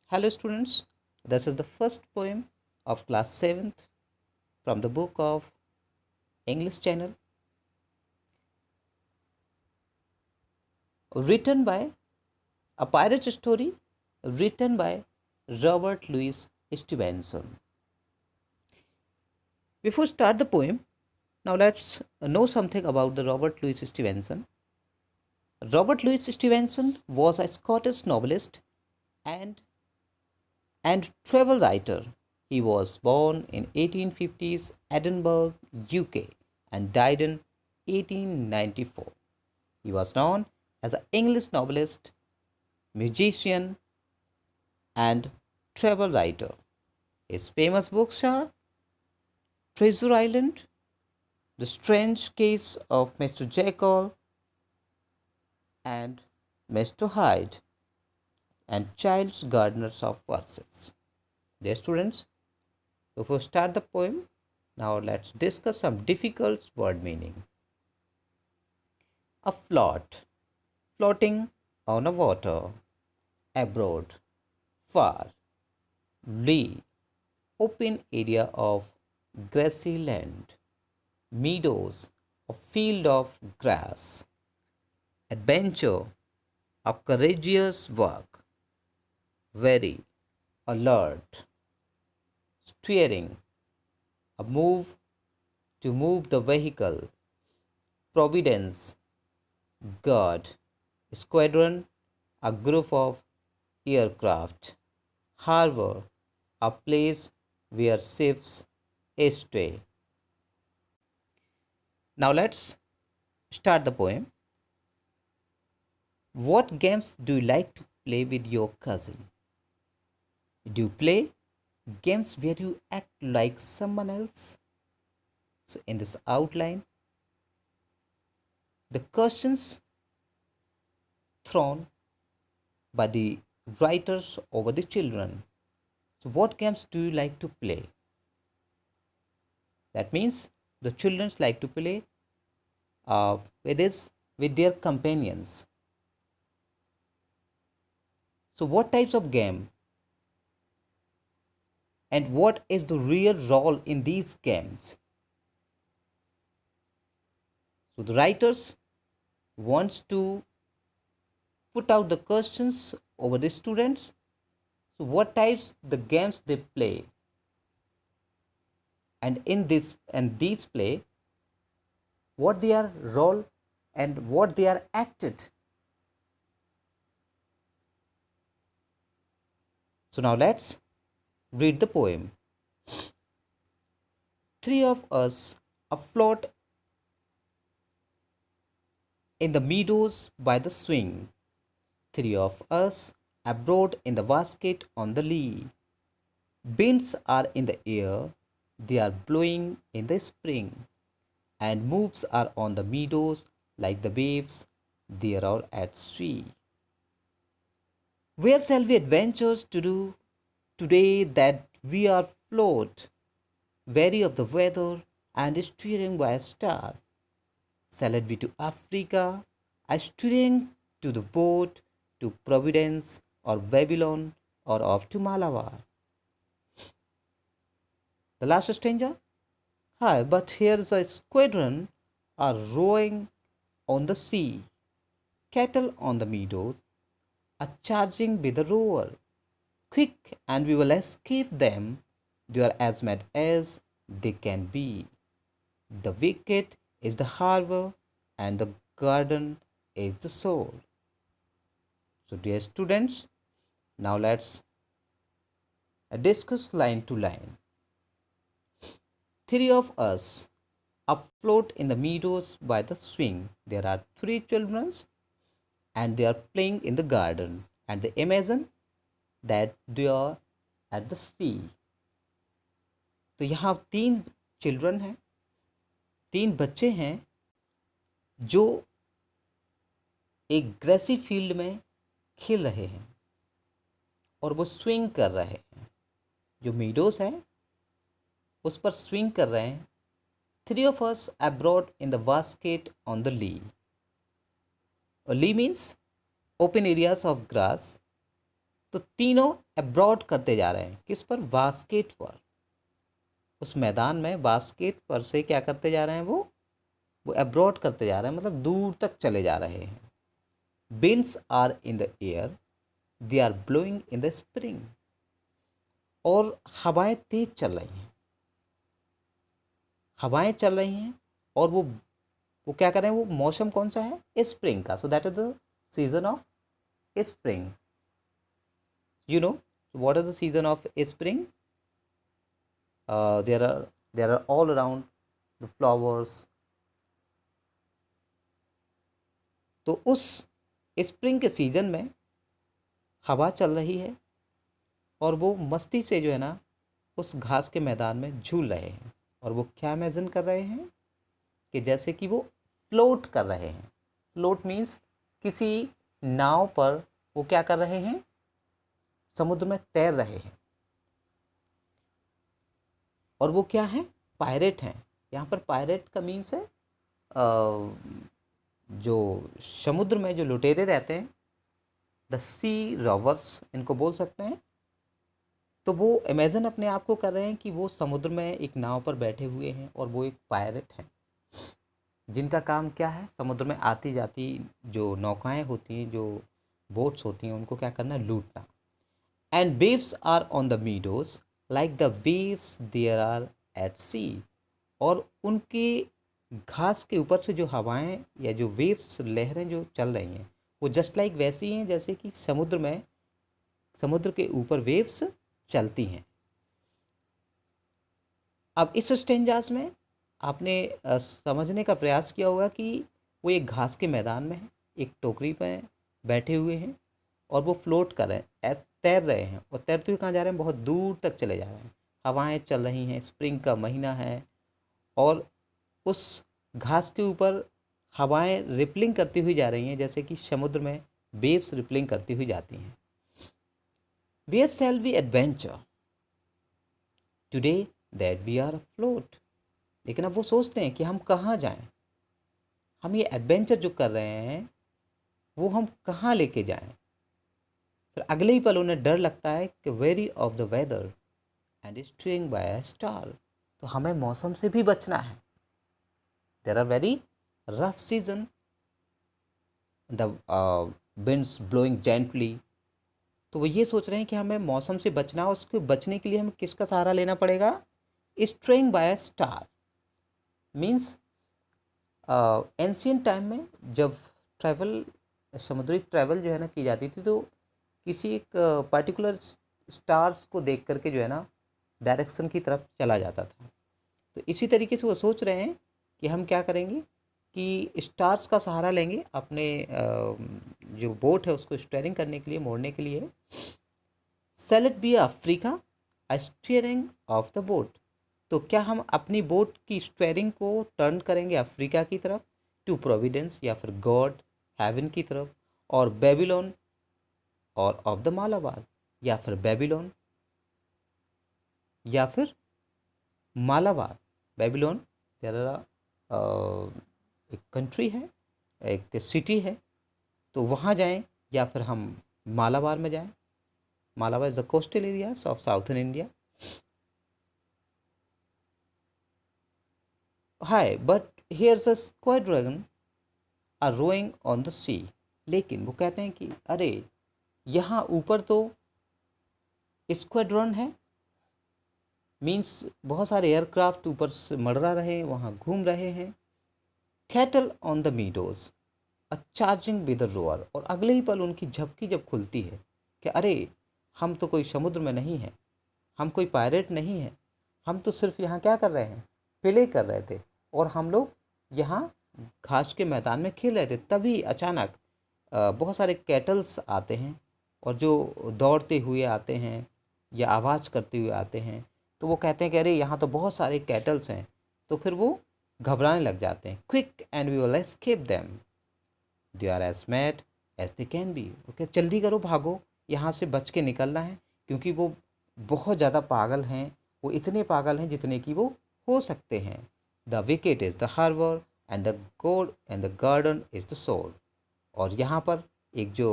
Hello, students. This is the first poem of class 7th from the book of English Channel, written by a pirate story written by Robert Louis Stevenson. Before start the poem, now let's know something about the Robert Louis Stevenson. Robert Louis Stevenson was a Scottish novelist and travel writer. He was born in 1850s Edinburgh, UK and died in 1894. He was known as an English novelist, musician and travel writer. His famous books are Treasure Island, The Strange Case of Mr. Jekyll and Mr. Hyde, and Child's Gardeners of Verses. Dear students, before start the poem, now let's discuss some difficult word meaning. A float, floating on a water, abroad, far, lee, open area of grassy land, meadows, a field of grass, adventure, a courageous work, very, alert, steering, a move to move the vehicle, providence, guard, squadron, a group of aircraft, harbor, a place where ships stay. Now let's start the poem. What games do you like to play with your cousin? Do you play games where you act like someone else? So, in this outline, the questions thrown by the writers over the children. So, what games do you like to play? That means the children like to play with their companions. So, what types of game and what is the real role in these games? So, the writers wants to put out the questions over the students. So, what types the games they play, and in this and these play, what their role and what they are acted. So now let's read the poem. Three of us afloat in the meadows by the swing. Three of us abroad in the basket on the lee. Winds are in the air, they are blowing in the spring, and moves are on the meadows like the waves, they are at sea. Where shall we adventures to do today that we are float, weary of the weather and steering by a star? Shall it be to Africa, a steering to the boat, to Providence or Babylon or off to Malabar? The last stranger? Hi, but here's a squadron are rowing on the sea, cattle on the meadows are charging with the rower. Quick, and we will escape them. They are as mad as they can be. The wicket is the harbor, and the garden is the soul. So, dear students, now let's discuss line to line. Three of us afloat in the meadows by the swing. There are three children, and they are playing in the garden. And they imagine that they are at the sea. तो यहाँ तीन children हैं, तीन बच्चे हैं जो एक Gracy field में खेल रहे हैं और वो स्विंग कर रहे हैं. जो मीडोस है उस पर स्विंग कर रहे हैं. Three of us abroad in the basket on the lea. Lea means open areas of grass. तो तीनों अब्रॉड करते जा रहे हैं, किस पर? बास्केट पर। उस मैदान में बास्केट पर से क्या करते जा रहे हैं? वो अब्रॉड करते जा रहे हैं, मतलब दूर तक चले जा रहे हैं। winds are in the air, they are blowing in the spring. और हवाएं तेज चल रही हैं, हवाएं चल रही हैं, और वो क्या कर रहे हैं? वो मौसम कौन सा है? स्प्रिंग का। So that is the season of spring. You know what is the season of spring? there are all around the flowers. तो उस स्प्रिंग के सीजन में हवा चल रही है, और वो मस्ती से जो है ना उस घास के मैदान में झूल रहे हैं। और वो क्या इमेजिन कर रहे हैं? कि जैसे कि वो फ्लोट कर रहे हैं। फ्लोट मीन्स किसी नाव पर वो क्या कर रहे हैं? समुद्र में तैर रहे हैं। और वो क्या है? पायरेट हैं। यहाँ पर पायरेट का मीन्स है जो समुद्र में जो लुटेरे रहते हैं, द सी रॉवर्स इनको बोल सकते हैं। तो वो इमेजिन अपने आप को कर रहे हैं कि वो समुद्र में एक नाव पर बैठे हुए हैं, और वो एक पायरेट हैं जिनका काम क्या है? समुद्र में आती जाती जो नौकाएं होती हैं, जो बोट्स होती हैं, उनको क्या करना? लूटना। And waves are on the meadows like the waves there are at sea. और उनके घास के ऊपर से जो हवाएं या जो वेव्स, लहरें जो चल रही हैं, वो जस्ट लाइक वैसी हैं जैसे कि समुद्र में, समुद्र के ऊपर वेव्स चलती हैं। अब इस स्टेंजास में आपने समझने का प्रयास किया होगा कि वो एक घास के मैदान में है, एक टोकरी पर बैठे हुए हैं, और वो फ्लोट कर रहे हैं, तैर रहे हैं। और तैरते हुए कहाँ जा रहे हैं? बहुत दूर तक चले जा रहे हैं। हवाएं चल रही हैं, स्प्रिंग का महीना है, और उस घास के ऊपर हवाएं रिपलिंग करती हुई जा रही हैं, जैसे कि समुद्र में वेव्स रिपलिंग करती हुई जाती हैं। Where shall we adventure today that we are afloat. लेकिन अब वो सोचते हैं कि हम कहाँ जाएं, हम ये एडवेंचर जो कर रहे हैं वो हम कहाँ लेके जाएं। फिर अगले ही पल उन्हें डर लगता है कि wary of the weather and string by a star. तो हमें मौसम से भी बचना है। There are very rough season, the winds blowing gently. तो वो ये सोच रहे हैं कि हमें मौसम से बचना है। उसके बचने के लिए हमें किसका सहारा लेना पड़ेगा? String by a star means ancient time में जब ट्रैवल, समुद्री ट्रैवल जो है ना की जाती थी, तो किसी एक पर्टिकुलर स्टार्स को देख करके जो है ना डायरेक्शन की तरफ चला जाता था। तो इसी तरीके से वो सोच रहे हैं कि हम क्या करेंगे कि स्टार्स का सहारा लेंगे अपने जो बोट है उसको स्टीयरिंग करने के लिए, मोड़ने के लिए। Shall it be Africa a steering of the boat. तो क्या हम अपनी बोट की स्टीयरिंग को टर्न करेंगे अफ्रीका की तरफ, टू प्रोविडेंस या फिर गॉड, हेवन की तरफ, और बेबीलोन और ऑफ द मालाबार, या फिर बेबीलोन या फिर मालाबार। बेबीलोन तेरा एक कंट्री है, एक सिटी है, तो वहाँ जाएं, या फिर हम मालाबार में जाएं। Malabar is the coastal areas of southern India. Hi but here's a squadron are rowing on the sea. लेकिन वो कहते हैं कि अरे यहाँ ऊपर तो स्क्वाड्रन है, मीन्स बहुत सारे एयरक्राफ्ट ऊपर से मंडरा रहे हैं, वहाँ घूम रहे हैं। Cattle on the meadows a charging with the row or. और अगले ही पल उनकी झपकी जब खुलती है कि अरे हम तो कोई समुद्र में नहीं हैं, हम कोई पायरेट नहीं हैं, हम तो सिर्फ यहाँ क्या कर रहे हैं? प्ले कर रहे थे, और हम लोग यहाँ घास के मैदान में खेल रहे थे। तभी अचानक बहुत सारे कैटल्स आते हैं, और जो दौड़ते हुए आते हैं या आवाज़ करते हुए आते हैं। तो वो कहते हैं कि अरे यहाँ तो बहुत सारे कैटल्स हैं। तो फिर वो घबराने लग जाते हैं। Quick and we will escape them, they are as mad as they can be. Okay, जल्दी करो, भागो, यहाँ से बच के निकलना है, क्योंकि वो बहुत ज़्यादा पागल हैं। वो इतने पागल हैं जितने कि वो हो सकते हैं। The wicket is the harbour and the gold and the garden is the soul. और यहाँ पर एक जो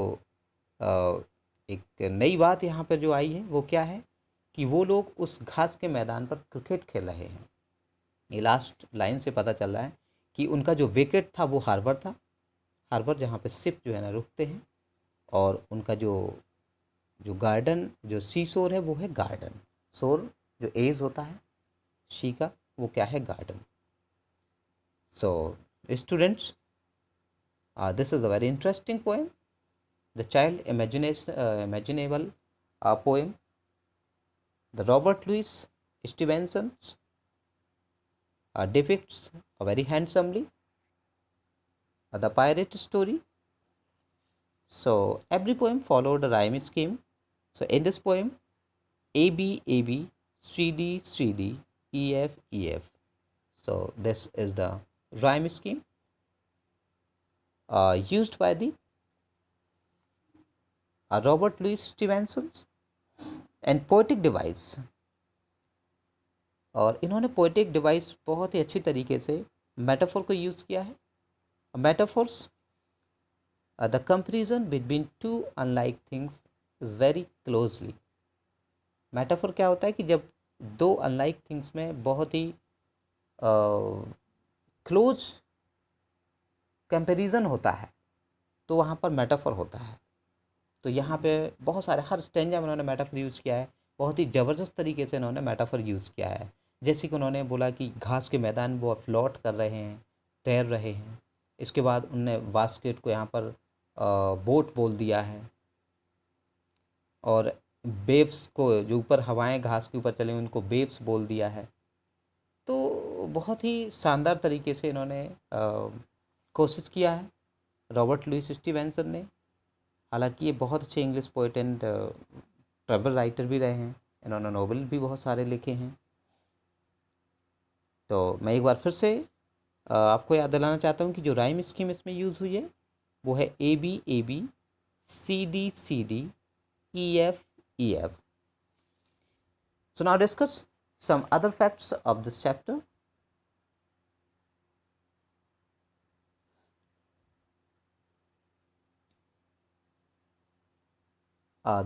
एक नई बात यहाँ पर जो आई है वो क्या है कि वो लोग उस घास के मैदान पर क्रिकेट खेल रहे हैं। ये लास्ट लाइन से पता चल रहा है कि उनका जो विकेट था वो हार्बर था, हार्बर जहाँ पे शिप जो है ना रुकते हैं, और उनका जो जो गार्डन जो सी शोर है वो है गार्डन। शोर जो एज होता है शी का, वो क्या है, garden. So students, this is a very interesting poem, the child imaginable poem, the Robert Louis Stevenson's depicts very handsomely the pirate story. So every poem followed a rhyme scheme. So in this poem, A B A B C D C D E F E F. So this is the rhyme scheme used by the Robert Louis Stevenson, and poetic device. और इन्होंने poetic device बहुत ही अच्छी तरीके से metaphor को use किया है। Metaphors, the comparison between two unlike things is very closely. Metaphor क्या होता है कि जब दो अनलाइक थिंग्स में बहुत ही क्लोज कंपैरिजन होता है तो वहाँ पर मेटाफोर होता है। तो यहाँ पे बहुत सारे हर स्टेंजा में उन्होंने मेटाफोर यूज़ किया है, बहुत ही ज़बरदस्त तरीके से उन्होंने मेटाफोर यूज़ किया है। जैसे कि उन्होंने बोला कि घास के मैदान वो फ्लोट कर रहे हैं, तैर रहे हैं। इसके बाद उनने बास्केट को यहाँ पर बोट बोल दिया है, और वेव्स को जो ऊपर हवाएं घास के ऊपर चले उनको वेव्स बोल दिया है। तो बहुत ही शानदार तरीके से इन्होंने कोशिश किया है रॉबर्ट लुइस स्टीवेंसन ने। हालांकि ये बहुत अच्छे English poet and travel writer भी रहे हैं, इन्होंने नोवेल भी बहुत सारे लिखे हैं। तो मैं एक बार फिर से आपको याद दिलाना चाहता हूँ कि जो राइम स्कीम इसमें यूज़ हुई है वो है A B C D E F. So now discuss some other facts of this chapter.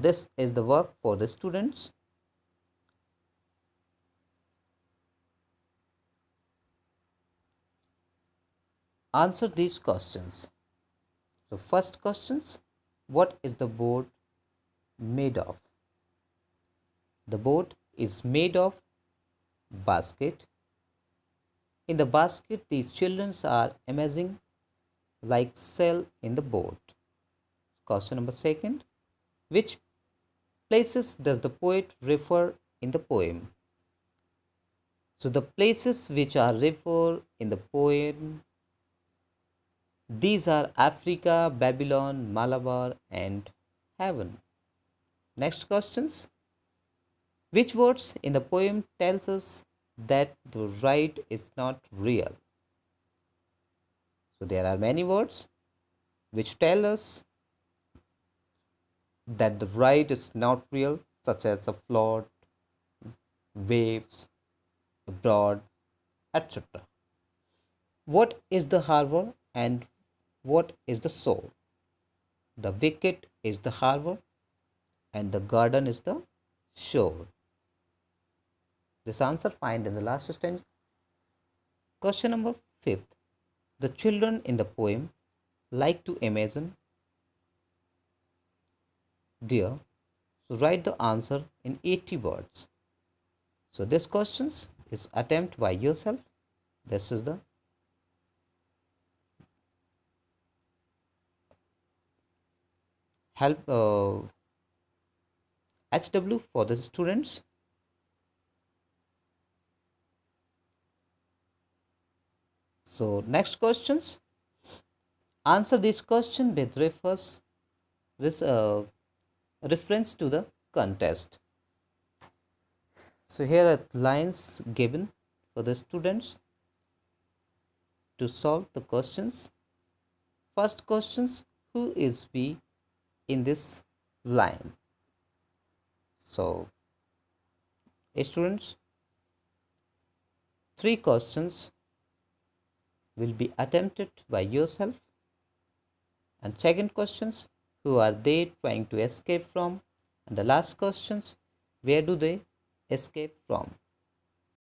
This is the work for the students. Answer these questions. So first questions, what is the board made of? The board is made of basket. In the basket, these children are amazing like cell in the board. Question number second, which places does the poet refer in the poem? So the places which are referred in the poem, these are Africa, Babylon, Malabar and heaven. Next questions. Which words in the poem tells us that the ride is not real? So there are many words which tell us that the ride is not real, such as a flood, waves, broad, etc. What is the harbor and what is the shore? The wicket is the harbor and the garden is the shore. This answer find in the last stanza. Question number 5th. The children in the poem like to imagine. Dear, so write the answer in 80 words. So this questions is attempt by yourself. This is the help HW for the students. So next questions. Answer this question with reference to the contest. So here are lines given for the students to solve the questions. First questions, who is we in this line? So students, 3 questions will be attempted by yourself, and second questions, Who are they trying to escape from? And the last questions, where do they escape from?